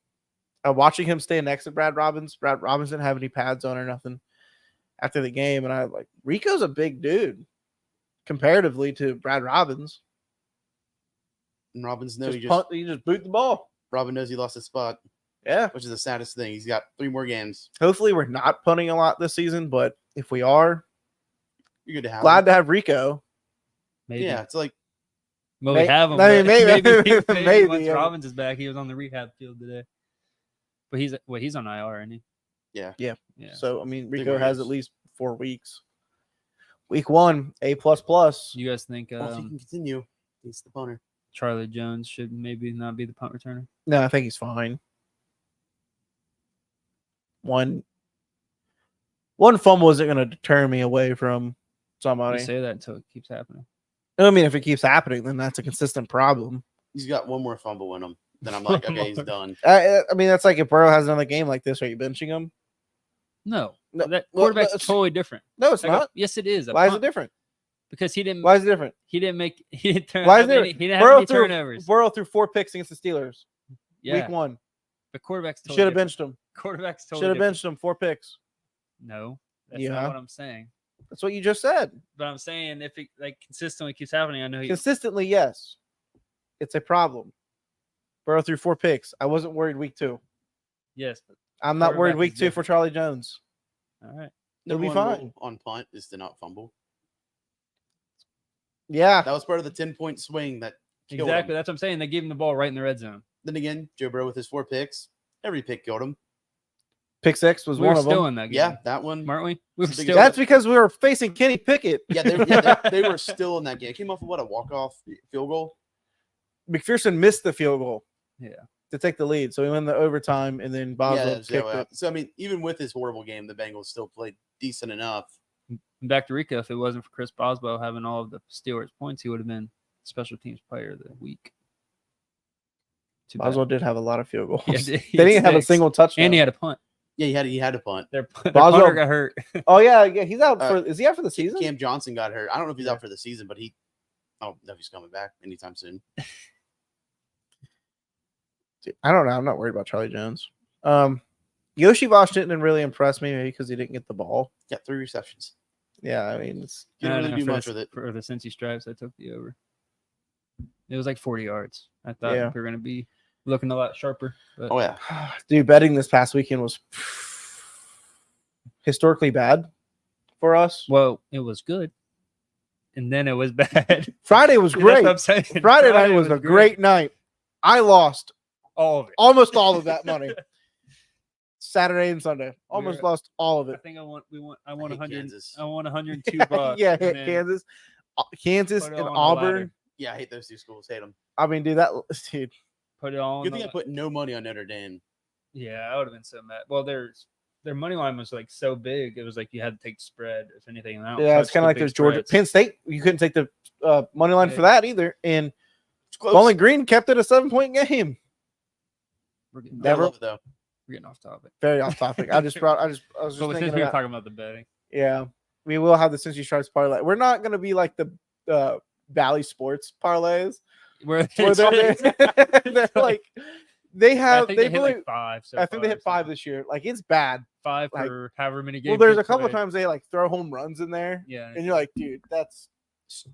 Watching him stand next to Brad Robbins. Brad Robbins didn't have any pads on or nothing after the game, and I like Rico's a big dude comparatively to Brad Robbins. And Robbins knows You just boot the ball. Robin knows he lost his spot. Yeah, which is the saddest thing. He's got 3 more games. Hopefully, we're not punting a lot this season, but if we are, you're good to have. Glad him. to have Rico. Maybe. Yeah, it's like. Well, we have him. I mean, maybe maybe once Robbins is back, he was on the rehab field today. But he's on IR, isn't he? Yeah. So I mean, Rico has at least 4 weeks. Week 1, A++. You guys think Well, if he can continue, he's the punter. Charlie Jones should maybe not be the punt returner? No, I think he's fine. One fumble isn't going to deter me away from somebody. You say that until it keeps happening. I mean, if it keeps happening, then that's a consistent problem. He's got 1 more fumble in him. Then I'm like, okay, he's done. I mean, that's like if Burrow has another game like this, are you benching him? No. No, That well, quarterback's it's- totally different. No, it's Like, not. yes, it is. Why is it different? Because he didn't. Why is it different? He didn't turn. Why is have it? any, he didn't have any turnovers. Burrow threw 4 picks against the Steelers. Yeah. Week 1. The quarterback's totally Should have different. benched him. Quarterback's totally Should have different. benched him. 4 picks. No, that's Yeah. not what I'm saying. That's what you just said. But I'm saying if it like consistently keeps happening, I know he. Consistently, yes. It's a problem. Burrow threw 4 picks. I wasn't worried week 2. Yes. But I'm not worried Quarterback week is 2 for different. Charlie Jones. all right. It'll be Number one fine. rule on punt is to not fumble. Yeah. That was part of the 10-point swing that killed Exactly. him. That's what I'm saying. They gave him the ball right in the red zone. Then again, Joe Burrow with his 4 picks, every pick killed him. Pick 6 was We one were of still them. in that game. Yeah, that one. Weren't we? We were It's the still. biggest- That's because we were facing Kenny Pickett. Yeah, they were still in that game. It came off of a walk-off field goal. McPherson missed the field goal. Yeah. To take the lead. So he went the overtime and then Boswell Yeah, kicked it. so I mean, even with his horrible game, the Bengals still played decent enough. Back to Rico. If it wasn't for Chris Boswell having all of the Steelers points, he would have been special teams player of the week. Too bad. Boswell did have a lot of field goals. Yeah, They he had didn't have a 6. single touchdown. And he had a punt. Yeah, he had to punt. Their Boswell- punter got hurt. Oh yeah, he's out for. Is he out for the season? Cam Johnson got hurt. I don't know if he's out for the season, but I don't know if he's coming back anytime soon. I don't know. I'm not worried about Charlie Jones. Yoshi Vosh didn't really impress me, maybe because he didn't get the ball. Got 3 receptions. Yeah, I mean, it's, Didn't really do for much the, with it. For the Cincy Stripes, I took the over. It was like 40 yards. I thought Yeah. we were going to be looking a lot sharper. But Oh yeah, dude, betting this past weekend was historically bad for us. Well, it was good. And then it was bad. Friday was That's what great. I'm saying. Friday night was a great night. I lost All of it. almost all of that money. Saturday and Sunday, almost We're- lost all of I it. think I won hate 100. Kansas. I won 102 bucks. Yeah, and hit then Kansas put it and on the Auburn. ladder. yeah. I hate those 2 schools. Hate them. I mean, dude, dude. Put it on. Good thing I put no money on Notre Dame. Yeah, I would have been so mad. Well, their money line was like so big. It was like you had to take the spread, if anything. And I don't Yeah, it's touch kind the of like big there's Georgia, spreads. Penn State. You couldn't take the money line for Yeah. that either. And It's close. Bowling Green kept it a 7-point game. We're getting, I Never- love it though. we're getting off topic. Very off topic. I was just So since thinking we were about, talking about the betting, yeah, we will have the Cincy Stripes parlay. We're not going to be like the Valley Sports parlays where where they're like they I have think they they hit really. like 5. So I think they hit 5 this year. Like it's bad. 5 like- for however many games. Well, there's they a couple of played. times they like throw home runs in there, Yeah, and you're like, dude, that's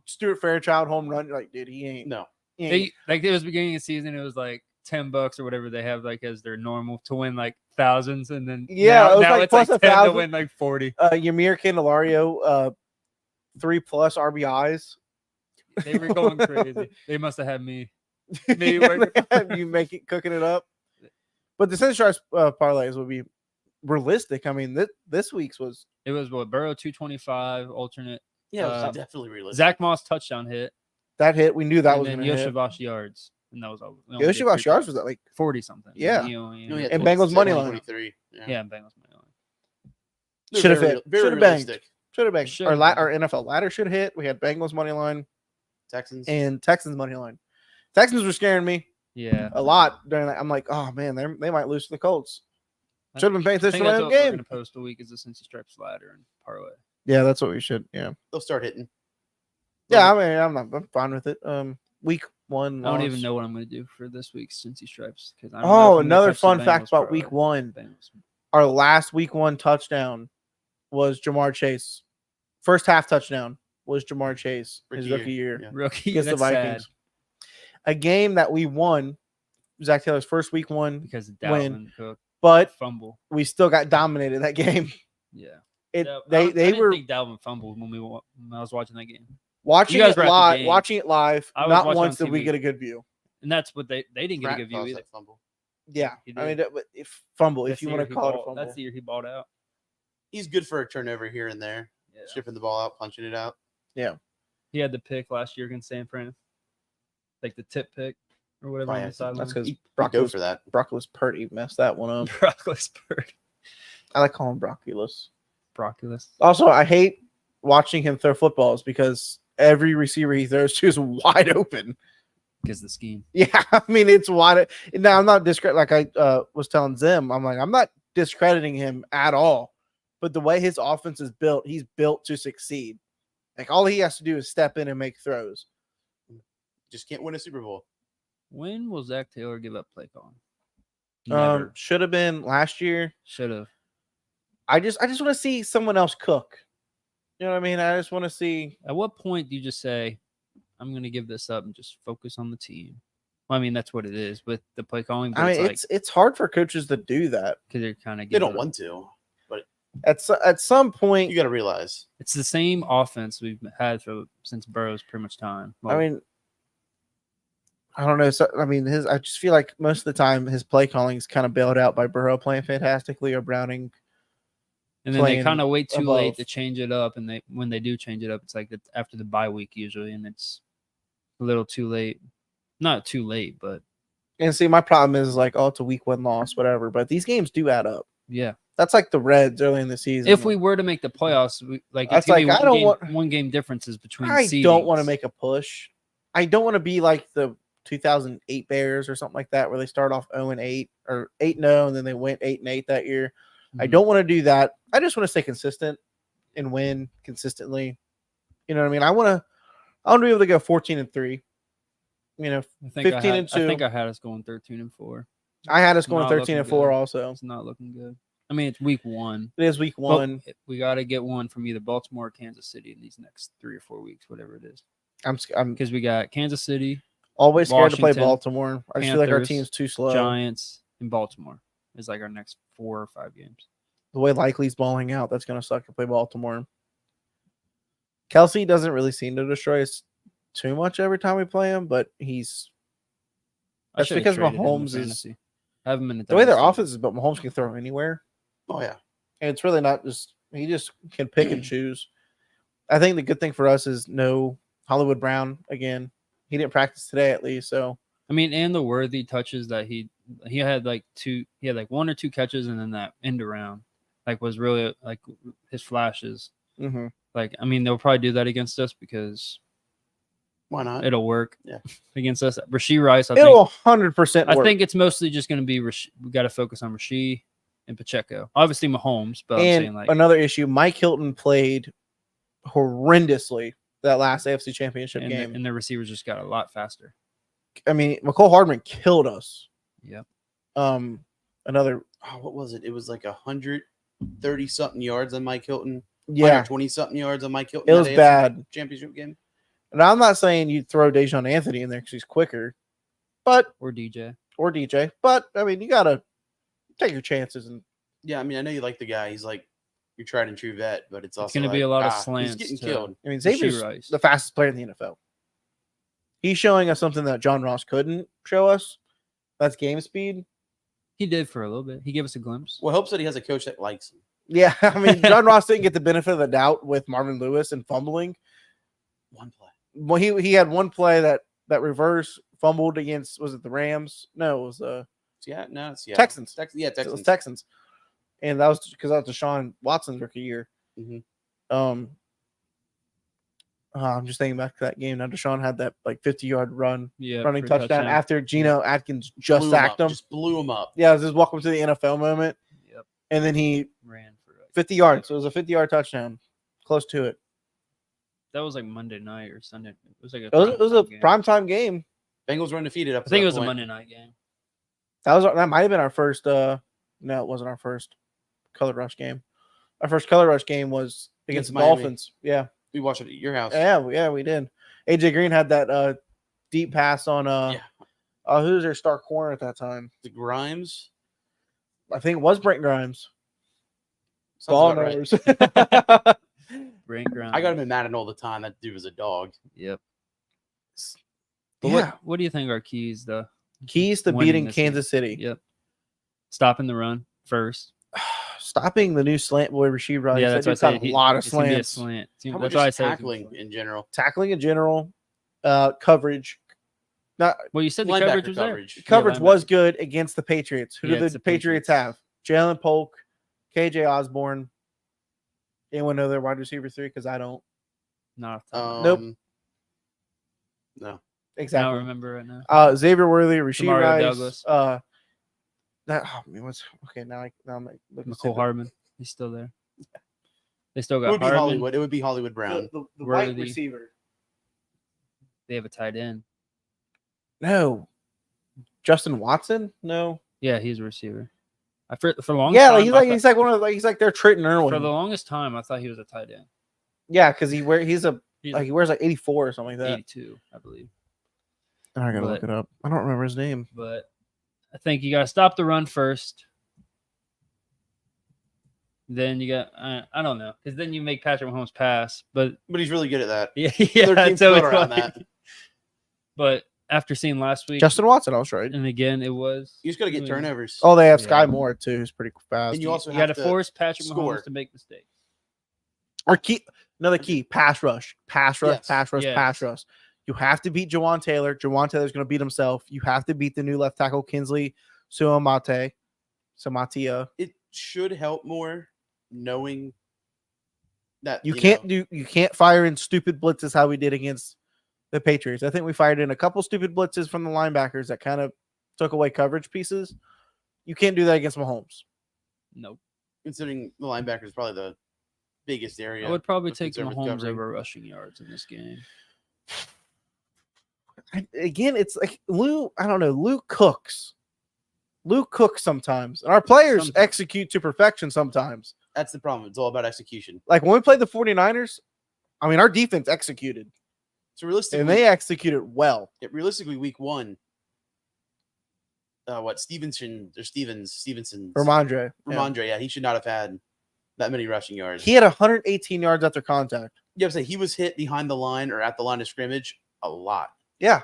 Stuart Fairchild home run. You're like, dude, he ain't. No, He ain't. they like it was beginning of the season. It was like $10 or whatever they have like as their normal to win like thousands, and then Yeah, now, it was now like it's plus like 1,000. 10 to win like 40. Yamir Candelario, 3+ RBIs. They were going crazy. They must have had me. Maybe working- You make it cooking it up. But the Cincy Stripes parlays will be realistic. I mean, this week's was It was what Burrow 225 alternate. yeah, it was Uh, definitely realistic. Zach Moss touchdown hit. that hit. We knew that and was then going to hit. Yoshivash yards, and that was all. we only did Yoshi Vosh 3 yards was at like 40 something. Yeah. He only- No, he had and 20 Bengals money line. 23. yeah, and Bengals money line. They're Should have very hit. real- very Should have banged. realistic. Should have been. Should've Our NFL ladder should have hit. We had Bengals money line Texans. and Texans money line. Texans were scaring me Yeah, a lot during that. I'm like, oh man, they might lose to the Colts. Should have been paying I attention think to that's that what we're game. gonna post a week is the Cincy Stripes ladder and parlay. Yeah, that's what we should. Yeah. They'll start hitting. Yeah, I mean, I'm fine with it. week 1 I don't loss. even know what I'm going to do for this week's Cincy Stripes because I don't know Oh, if I'm gonna another touch the fun fact Bengals about parlay. week 1. Bengals. Our last week 1 touchdown was Jamar Chase. First half touchdown was Jamar Chase, his rookie year Yeah. Rookie, against the that's Vikings. sad A game that we won, Zach Taylor's first week 1 because win, Dalvin Cook but fumble. we still got dominated that game. Yeah. It I they didn't were think Dalvin fumbled when I was watching that game. watching You guys it were at the live. game. Watching it live, I was not watching once on did we TV. get a good view. And that's what they didn't get a Pratt good view caused either. that fumble. Yeah, He I mean, did. if fumble, That's if you the want year to he call it a balled- fumble. That's the year he balled out. He's good for a turnover here and there, Yeah. stripping the ball out, punching it out. He had the pick last year against San Fran, like the tip pick or whatever Oh, on yeah, the sideline. That's because He'd go Brocculus, for that. Brocculus Purdy messed that one up. Brocculus bird. I like calling him Brocculus. Brocculus. Also, I hate watching him throw footballs because every receiver he throws to is wide open. Because the scheme. Yeah, I mean it's wide. Now I'm not like I was telling Zim. I'm like I'm not discrediting him at all, but the way his offense is built, he's built to succeed. Like all he has to do is step in and make throws. Just can't win a Super Bowl. When will Zach Taylor give up play calling? Never. Should have been last year. Should have. I just want to see someone else cook. You know what I mean? I just want to see. At what point do you just say, I'm going to give this up and just focus on the team? Well, I mean, that's what it is with the play calling. But I mean, it's hard for coaches to do that. because they're kind of They don't want to, but At some point. you got to realize It's the same offense we've had since Burrow's pretty much time. Well, I mean, I don't know. So, I mean, I just feel like most of the time his play calling is kind of bailed out by Burrow playing fantastically or Browning. and then they playing kind of wait too late above. to change it up. And when they do change it up, it's like after the bye week usually, and it's a little too late. Not too late, but And see, my problem is like, oh, it's a week 1 loss, whatever. But these games do add up. yeah. That's like the Reds early in the season. If we were to make the playoffs, That's it's gonna be like, I don't want- one game differences between. I don't want to seedings. make a push. I don't want to be like the 2008 Bears or something like that, where they start off 0-8 or 8-0, and then they went 8-8 that year. I Mhm. don't want to do that. I just want to stay consistent and win consistently. You know what I mean? I want to be able to go 14-3. You know, I think 15-2. I think I had us going 13-4. I had us going Not 13-4 looking good. also. It's not looking good. I mean, it's week 1. It is week 1. But we got to get one from either Baltimore or Kansas City in these next 3 or 4 weeks, whatever it is. I'm Because we got Kansas City, always scared to play Washington, Baltimore. I just feel like our Panthers, team's too slow. Giants, and Baltimore is like our next 4 or 5 games. The way Likely's balling out, that's going to suck to play Baltimore. Kelsey doesn't really seem to destroy us too much every time we play him, but he's I That's should've because traded him to Mahomes is- fantasy. I have him in the the way their dynasty. offense is built. Mahomes can throw anywhere, oh yeah, and it's really not just he just can pick and choose. I think the good thing for us is no Hollywood Brown again. He didn't practice today at least, so I mean, and the worthy touches that he had like 1 or 2 catches, and then that end around like was really like his flashes. Like, I mean, they'll probably do that against us because why not? it'll work. Yeah. Against us, Rasheed Rice. it'll 100% work. I think it's mostly just going to be we got to focus on Rasheed and Pacheco. Obviously Mahomes, but I'm and saying like another issue, Mike Hilton played horrendously that last AFC Championship game. and the receivers just got a lot faster. I mean, McCole Hardman killed us. Yep. Another What was it? It was like 130 something yards on Mike Hilton. yeah, 20 something yards on Mike Hilton. it was that AFC bad. Championship game. And I'm not saying you throw Dejon Anthony in there because he's quicker, but Or DJ. or DJ. But I mean, you gotta take your chances. And Yeah, I mean, I know you like the guy. He's like your tried and true vet, but it's also gonna be like, a lot of slants He's getting to- killed. I mean, Rasheed Xavier's Rice. the fastest player in the NFL. He's showing us something that John Ross couldn't show us. That's game speed. He did for a little bit. He gave us a glimpse. Well, helps that he has a coach that likes him. Yeah, I mean, John Ross didn't get the benefit of the doubt with Marvin Lewis and fumbling. One play. Well, he had one play that reverse fumbled against, was it the Rams? No, it was Yeah, no, it's Texans. Yeah, It was Texans. Texans. And that was because that was Deshaun Watson's rookie year. Mhm. I'm just thinking back to that game. Now Deshaun had that like 50-yard run, Yeah. running for touchdown after Geno Atkins just Blew sacked up, him. Just blew him up. Yeah, it was his welcome to the NFL moment. Yep. And then he Ran for 50 yards. So it was a 50-yard touchdown. Close to it. That was like Monday night or Sunday. It was like a It was a game. primetime game. Bengals were undefeated up I to think that it was a point. Monday night game. That might have been our first. No, it wasn't our first Color Rush game. Our first Color Rush game was against the Miami. Dolphins. Yeah, We watched it at your house. yeah, we did. AJ Green had that deep pass on who was their star corner at that time? The Grimes. I think it was Brent Grimes. Sounds Ball about right. knows. Brent Grimes. I got him in Madden all the time. That dude was a dog. Yep. But Yeah. what do you think are keys though? Keys to winning beating this Kansas City. Yep. Stopping the run first. Stopping the new slant boy receiver. Yeah, that's why I said. say A lot of it's gonna be a slants. slant. How about That's why I just say tackling in general? Tackling in general, coverage. Not Well, you said the Linebacker coverage was coverage. there. coverage Yeah, was linebacker. good against the Patriots. Who Yeah, do it's the the Patriots Patriots. have? Jalen Polk, KJ Osborne. Anyone know their wide receiver 3? Because I don't. Not off the top of my Nope. No. head. I don't Exactly. remember right now. Xavier Worthy, Rasheed Demario Rice. Douglas. What's okay now? I'm like looking Nicole Hardman. He's still there. They still It got would be Hardman. Hollywood. It would be Hollywood Brown. the white Worthy. receiver. They have a tight end. No. Justin Watson? No. Yeah, he's a receiver. For the longest Yeah, time, he's like one of he's like their Trenton Irwin. for the longest time, I thought he was a tight end. Yeah, because he He's wears like 84 or something like that. 82, I believe. I gotta But- look it up. I don't remember his name. But I think you got to stop the run first. Then you got I don't know, because then you make Patrick Mahomes pass. But But he's really good at that. yeah, Their team's so built it's around like- that. But after seeing last week, Justin Watson, I was right. and again, it was You just got to get I mean, turnovers. Oh, they have Yeah. Sky Moore too, who's pretty fast. and you also You got have to to force Patrick score. Mahomes to make mistakes. Or another key, pass rush. Pass rush, Yes. pass rush, Yes. pass rush. You have to beat Jawan Taylor. Jawan Taylor's going to beat himself. You have to beat the new left tackle, Kinsley Samatia. It should help more knowing that You can't fire in stupid blitzes how we did against the Patriots. I think we fired in a couple stupid blitzes from the linebackers that kind of took away coverage pieces. You can't do that against Mahomes. Nope. considering the linebacker is probably the biggest area. I would probably of take concern with Mahomes covering. over rushing yards in this game. Again, it's like Luke. I don't know. Luke cooks. Luke cooks sometimes, and our players Sometimes. execute to perfection sometimes. That's the problem. It's all about execution. Like when we played the 49ers, I mean, our defense executed, So realistically, and they executed well. realistically, week one, Stevenson, Ramondre. Yeah. Ramondre, yeah, he should not have had that many rushing yards. He had 118 yards after contact. You have to say he was hit behind the line or at the line of scrimmage a lot. Yeah.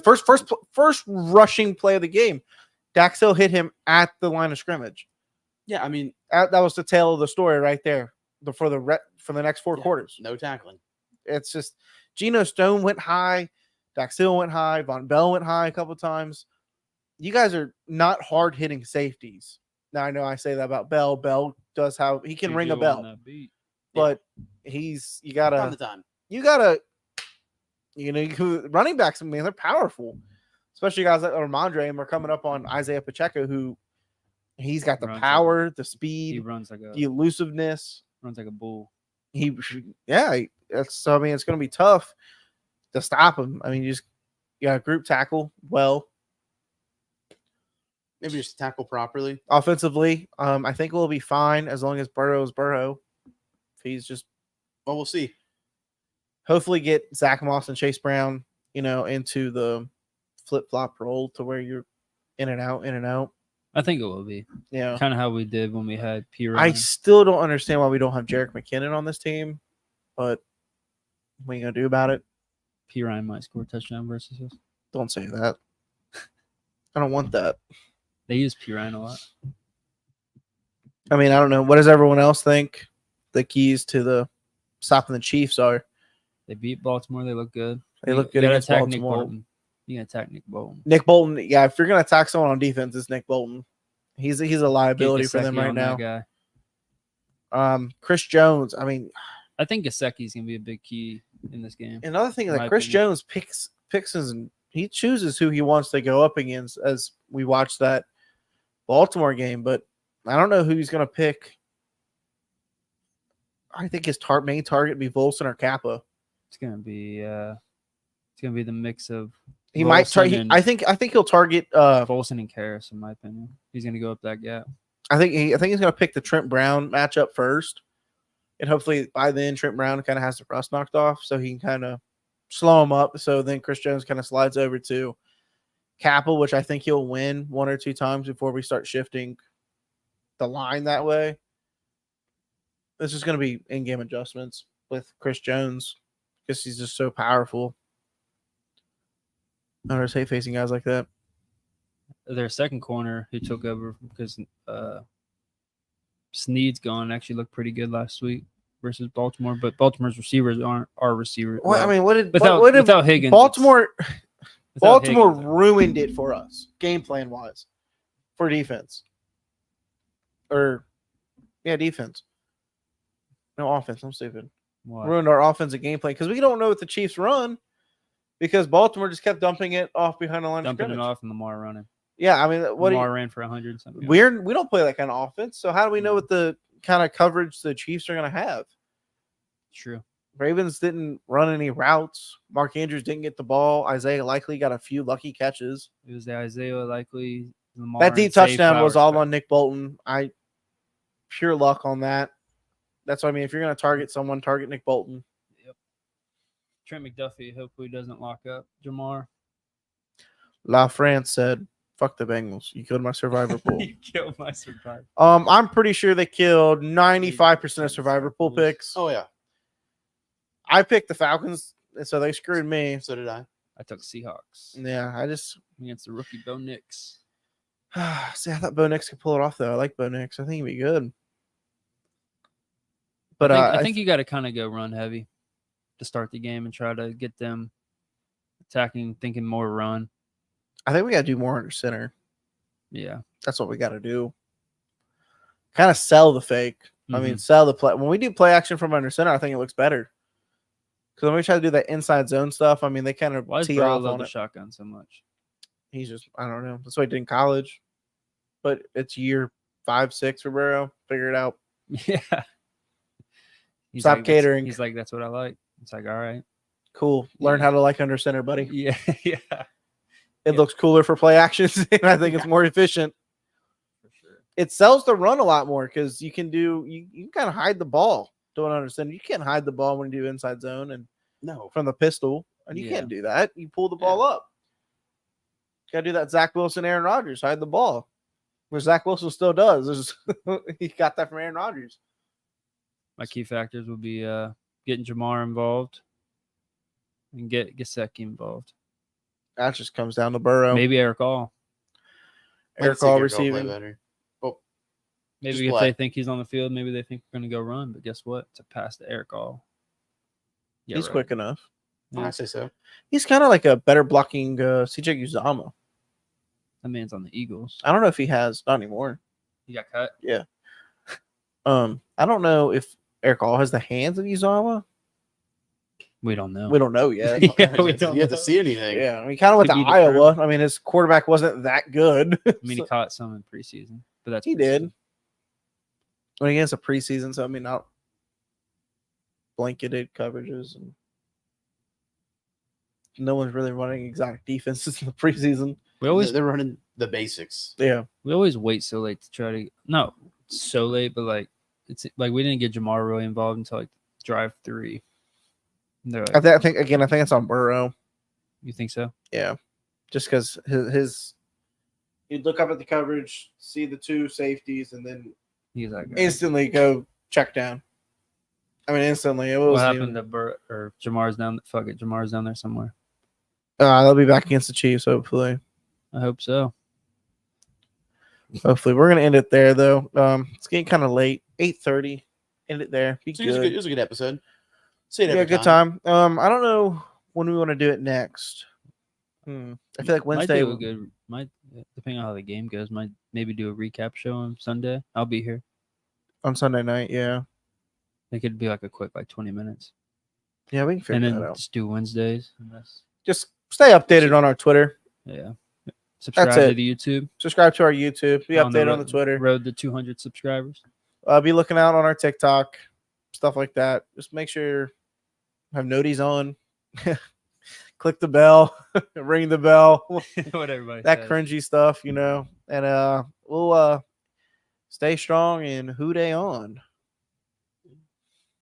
First rushing play of the game. Dax Hill hit him at the line of scrimmage. Yeah, I mean, That was the tail of the story right there for the next four Yeah. quarters. no tackling. It's just Geno Stone went high, Dax Hill went high, Von Bell went high a couple times. You guys are not hard hitting safeties. Now I know I say that about Bell. Bell does have he can ring a bell, but you Time gotta to time. running backs. I mean, they're powerful, especially guys like Ramondre, and we're coming up on Isaiah Pacheco, who he's got the Runs power, the He speed, runs like the elusiveness. a bull. It's going to be tough to stop him. I mean, you got group tackle well. Maybe just tackle properly. Offensively, I think we'll be fine as long as Burrow is Burrow. If he's just Well, we'll see. hopefully get Zach Moss and Chase Brown, into the flip-flop role to where you're in and out, in and out. I think it will be Yeah. kind of how we did when we had P. I Ryan. still don't understand why we don't have Jerick McKinnon on this team, but what are you going to do about it? P. Ryan might score a touchdown versus us. Don't say that. I don't want that. They use P. Ryan a lot. I mean, I don't know. What does everyone else think the keys to the stopping the Chiefs are? They beat Baltimore. They look good. They look You good gotta against attack Baltimore. Nick Bolton. You got to attack Nick Bolton. Nick Bolton, yeah, if you're going to attack someone on defense, it's Nick Bolton. He's a liability for them Gesicki right on now. that guy. Chris Jones, I mean, I think Gesicki's going to be a big key in this game. another thing, In like my Chris opinion. Jones picks and he chooses who he wants to go up against as we watch that Baltimore game, but I don't know who he's going to pick. I think his main target would be Volson or Kappa. It's gonna be the mix of He might try. Wilson and I think he'll target. Volson and Karras, in my opinion. He's gonna go up that gap. I think he's going to pick the Trent Brown matchup first, and hopefully by then Trent Brown kind of has the rust knocked off, so he can kind of slow him up. So then Chris Jones kind of slides over to Capel, which I think he'll win 1 or 2 times before we start shifting the line that way. This is going to be in-game adjustments with Chris Jones because he's just so powerful. I don't hate facing guys like that. Their second corner who took over because Snead's gone actually looked pretty good last week versus Baltimore, but Baltimore's receivers aren't our receivers. Well, I mean, without Higgins, Baltimore Higgins, ruined it for us game plan wise for defense. Defense. No offense. I'm stupid. What? Ruined our offensive game plan because we don't know what the Chiefs run because Baltimore just kept dumping it off behind the line of dumping scrimmage. it off and Lamar running. Yeah, I mean, Lamar ran for 100 something. We don't play that kind of offense, so how do we know what the kind of coverage the Chiefs are going to have? True. Ravens didn't run any routes. Mark Andrews didn't get the ball. Isaiah Likely got a few lucky catches. It was the Isaiah Likely. Lamar That deep and Zay touchdown was Flowers all back. on Nick Bolton. Pure luck on that. That's what I mean. If you're going to target someone, target Nick Bolton. Yep. Trent McDuffie hopefully doesn't lock up Jamar. La France said, "Fuck the Bengals. You killed my survivor pool." You killed my survivor. I'm pretty sure they killed 95% of survivor pool picks. Oh yeah, I picked the Falcons, so they screwed me. so did I. I took Seahawks Yeah, I just against the rookie Bo Nix. see. I thought Bo Nix could pull it off though. I like Bo Nix. I think he'd be good. But I think you got to kind of go run heavy to start the game and try to get them attacking, thinking more run. I think we got to do more under center. Yeah. That's what we got to do. Kind of sell the fake. I mean, sell the play. When we do play action from under center, I think it looks better. Because when we try to do that inside zone stuff, I mean, they kind of Why does tee Burrow off love on the it. shotgun so much? He's just, I don't know. That's what he did in college. But it's year 5, 6 for Burrow. Figure it out. Yeah. Stop catering. He's like, that's what I like. It's like, all right. Cool. Learn how to like under center, buddy. Yeah. Yeah. It looks cooler for play actions, and I think it's more efficient. For sure. It sells the run a lot more because you can kind of hide the ball. Don't understand. You can't hide the ball when you do inside zone and No, from the pistol, and you can't do that. You pull the ball up. Got to do that Zach Wilson, Aaron Rodgers, hide the ball, which Zach Wilson still does. He got that from Aaron Rodgers. My key factors would be getting Jamar involved and get Gesicki involved. That just comes down to Burrow. Maybe Eric All. Eric All receiving. better. Maybe Just if what? they think he's on the field, maybe they think we're going to go run. But guess what? It's a pass to Eric All. Yeah, He's right. quick enough. I say so. He's kind of like a better blocking CJ Uzama. That man's on the Eagles. I don't know if he has, not anymore. He got cut. Yeah. I don't know if Eric All has the hands of Uzama. We don't know. We don't know yet. Yeah, we don't You have to know. see anything. Yeah, I mean, kind of with Could the be Iowa. I mean, his quarterback wasn't that good. I mean, he caught some in preseason, but that's He did. When against a preseason, so I mean, not blanketed coverages, and no one's really running exotic defenses in the preseason. They're running the basics. Yeah, We always wait so late to try to so late, but like it's like we didn't get Jamar really involved until like drive 3. And they're like, I think it's on Burrow. you think so? Yeah, just because his you'd look up at the coverage, see the 2 safeties, and then He's like, instantly go check down. I mean, instantly. It what was happened to or Jamar's down? Fuck it, Jamar's down there somewhere. They'll be back against the Chiefs, hopefully. I hope so. Hopefully, we're gonna end it there though. It's getting kind of late. 8:30. End it there. Be So good. it was a good episode. See it Yeah, every good time. I don't know when we want to do it next. I feel like Wednesday. Might depending on how the game goes. Might maybe do a recap show on Sunday. I'll be here. On Sunday night. Yeah. It could be like a quick 20 minutes, Yeah, we can figure and then that out. just do Wednesdays. Just stay updated on our Twitter. Yeah. Subscribe That's to it. the YouTube. Subscribe to our YouTube. Be On the updated on the Twitter. Road to 200 subscribers. Be looking out on our TikTok, stuff like that. Just make sure have noties on. Click the bell, ring the bell, what everybody that says. cringy stuff, and we'll stay strong and who they on.